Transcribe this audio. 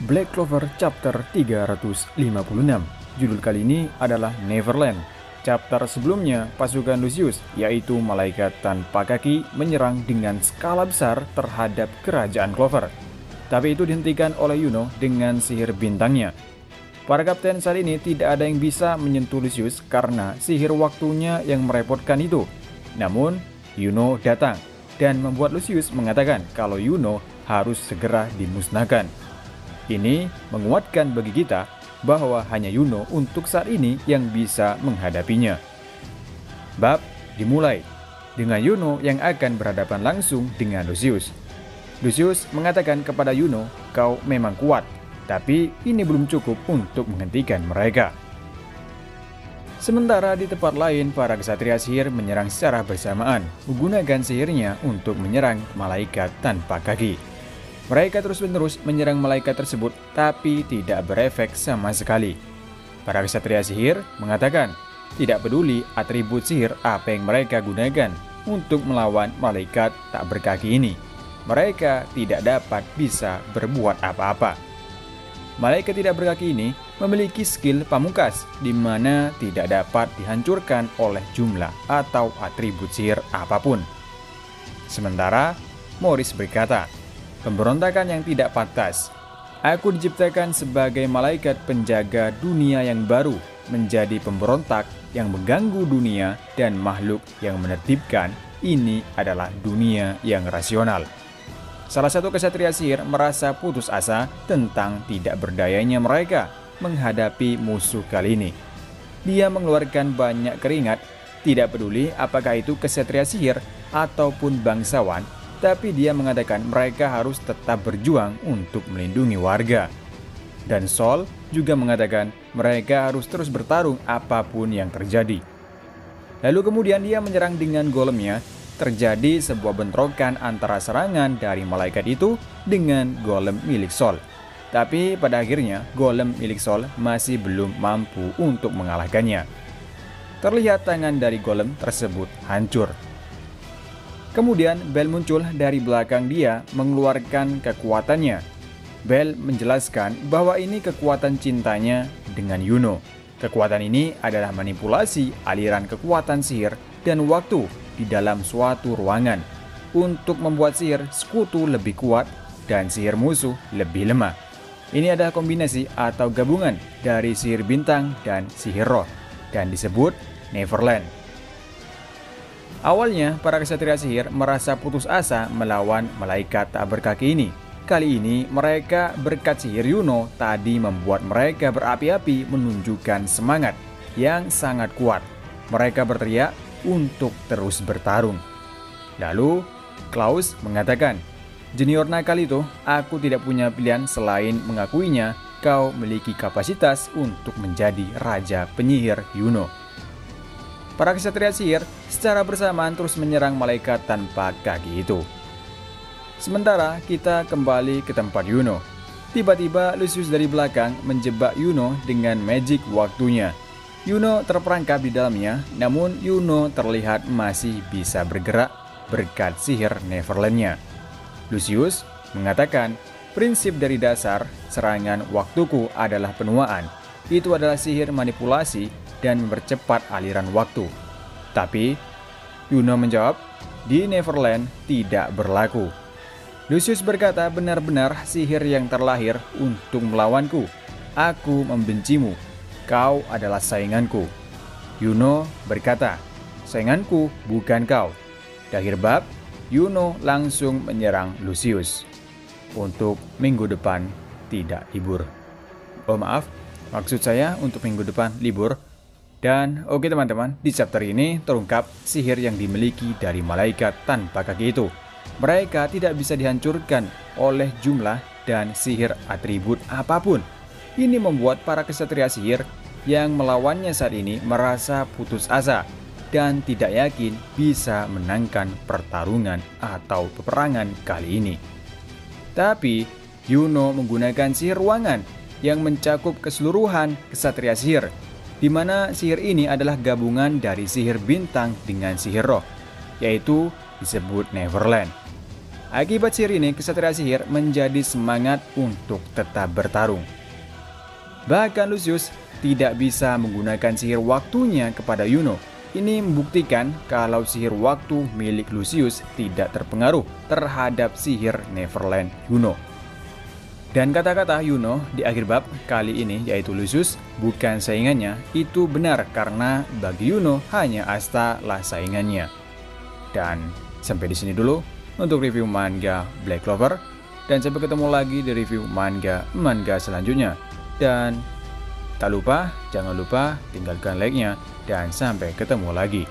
Black Clover Chapter 356. Judul kali ini adalah Neverland. Chapter sebelumnya, pasukan Lucius, yaitu malaikat tanpa kaki, menyerang dengan skala besar terhadap kerajaan Clover. Tapi itu dihentikan oleh Yuno dengan sihir bintangnya. Para kapten saat ini tidak ada yang bisa menyentuh Lucius karena sihir waktunya yang merepotkan itu. Namun, Yuno datang dan membuat Lucius mengatakan kalau Yuno harus segera dimusnahkan. Ini menguatkan bagi kita bahwa hanya Yuno untuk saat ini yang bisa menghadapinya. Bab dimulai dengan Yuno yang akan berhadapan langsung dengan Lucius. Lucius mengatakan kepada Yuno, "Kau memang kuat, tapi ini belum cukup untuk menghentikan mereka." Sementara di tempat lain, para ksatria sihir menyerang secara bersamaan, menggunakan sihirnya untuk menyerang malaikat tanpa kaki. Mereka terus-menerus menyerang malaikat tersebut, tapi tidak berefek sama sekali. Para ksatria sihir mengatakan, tidak peduli atribut sihir apa yang mereka gunakan untuk melawan malaikat tak berkaki ini. Mereka tidak dapat bisa berbuat apa-apa. Malaikat tidak berkaki ini memiliki skill pamungkas di mana tidak dapat dihancurkan oleh jumlah atau atribut sihir apapun. Sementara Morris berkata, "Pemberontakan yang tidak pantas. Aku diciptakan sebagai malaikat penjaga dunia yang baru, menjadi pemberontak yang mengganggu dunia dan makhluk yang menertibkan. Ini adalah dunia yang rasional." Salah satu ksatria sihir merasa putus asa tentang tidak berdayanya mereka menghadapi musuh kali ini. Dia mengeluarkan banyak keringat, tidak peduli apakah itu ksatria sihir ataupun bangsawan, tapi dia mengatakan mereka harus tetap berjuang untuk melindungi warga. Dan Sol juga mengatakan mereka harus terus bertarung apapun yang terjadi. Lalu kemudian dia menyerang dengan golemnya. Terjadi sebuah bentrokan antara serangan dari malaikat itu dengan golem milik Sol. Tapi pada akhirnya golem milik Sol masih belum mampu untuk mengalahkannya. Terlihat tangan dari golem tersebut hancur. Kemudian Bel muncul dari belakang dia mengeluarkan kekuatannya. Bel menjelaskan bahwa ini kekuatan cintanya dengan Yuno. Kekuatan ini adalah manipulasi aliran kekuatan sihir dan waktu di dalam suatu ruangan untuk membuat sihir sekutu lebih kuat dan sihir musuh lebih lemah. Ini adalah kombinasi atau gabungan dari sihir bintang dan sihir roh dan disebut Neverland. Awalnya, para ksatria sihir merasa putus asa melawan malaikat tak berkaki ini. Kali ini, mereka berkat sihir Yuno tadi membuat mereka berapi-api menunjukkan semangat yang sangat kuat. Mereka berteriak untuk terus bertarung. Lalu, Klaus mengatakan, "Junior nakal itu, aku tidak punya pilihan selain mengakuinya. Kau memiliki kapasitas untuk menjadi raja penyihir Yuno." Para ksatria sihir secara bersamaan terus menyerang malaikat tanpa kaki itu. Sementara kita kembali ke tempat Yuno. Tiba-tiba Lucius dari belakang menjebak Yuno dengan magic waktunya. Yuno terperangkap di dalamnya, namun Yuno terlihat masih bisa bergerak berkat sihir Neverland-nya. Lucius mengatakan, prinsip dari dasar serangan waktuku adalah penuaan. Itu adalah sihir manipulasi dan mempercepat aliran waktu. Tapi, Yuno menjawab, di Neverland tidak berlaku. Lucius berkata, benar-benar sihir yang terlahir untuk melawanku. Aku membencimu. Kau adalah sainganku. Yuno berkata, sainganku bukan kau. Di akhir bab, Yuno langsung menyerang Lucius. Untuk minggu depan tidak libur. Oh maaf, maksud saya untuk minggu depan libur. Dan oke teman-teman, di chapter ini terungkap sihir yang dimiliki dari malaikat tanpa kaki itu. Mereka tidak bisa dihancurkan oleh jumlah dan sihir atribut apapun. Ini membuat para ksatria sihir yang melawannya saat ini merasa putus asa dan tidak yakin bisa menangkan pertarungan atau peperangan kali ini. Tapi, Yuno menggunakan sihir ruangan yang mencakup keseluruhan ksatria sihir, di mana sihir ini adalah gabungan dari sihir bintang dengan sihir roh, yaitu disebut Neverland. Akibat sihir ini, Ksatria Sihir menjadi semangat untuk tetap bertarung. Bahkan Lucius tidak bisa menggunakan sihir waktunya kepada Yuno. Ini membuktikan kalau sihir waktu milik Lucius tidak terpengaruh terhadap sihir Neverland Yuno. Dan kata-kata Yuno di akhir bab kali ini, yaitu Lucius bukan saingannya, itu benar karena bagi Yuno hanya Asta lah saingannya. Dan sampai di sini dulu untuk review manga Black Clover, dan sampai ketemu lagi di review manga selanjutnya. Dan tak lupa, jangan lupa tinggalkan like-nya, dan sampai ketemu lagi.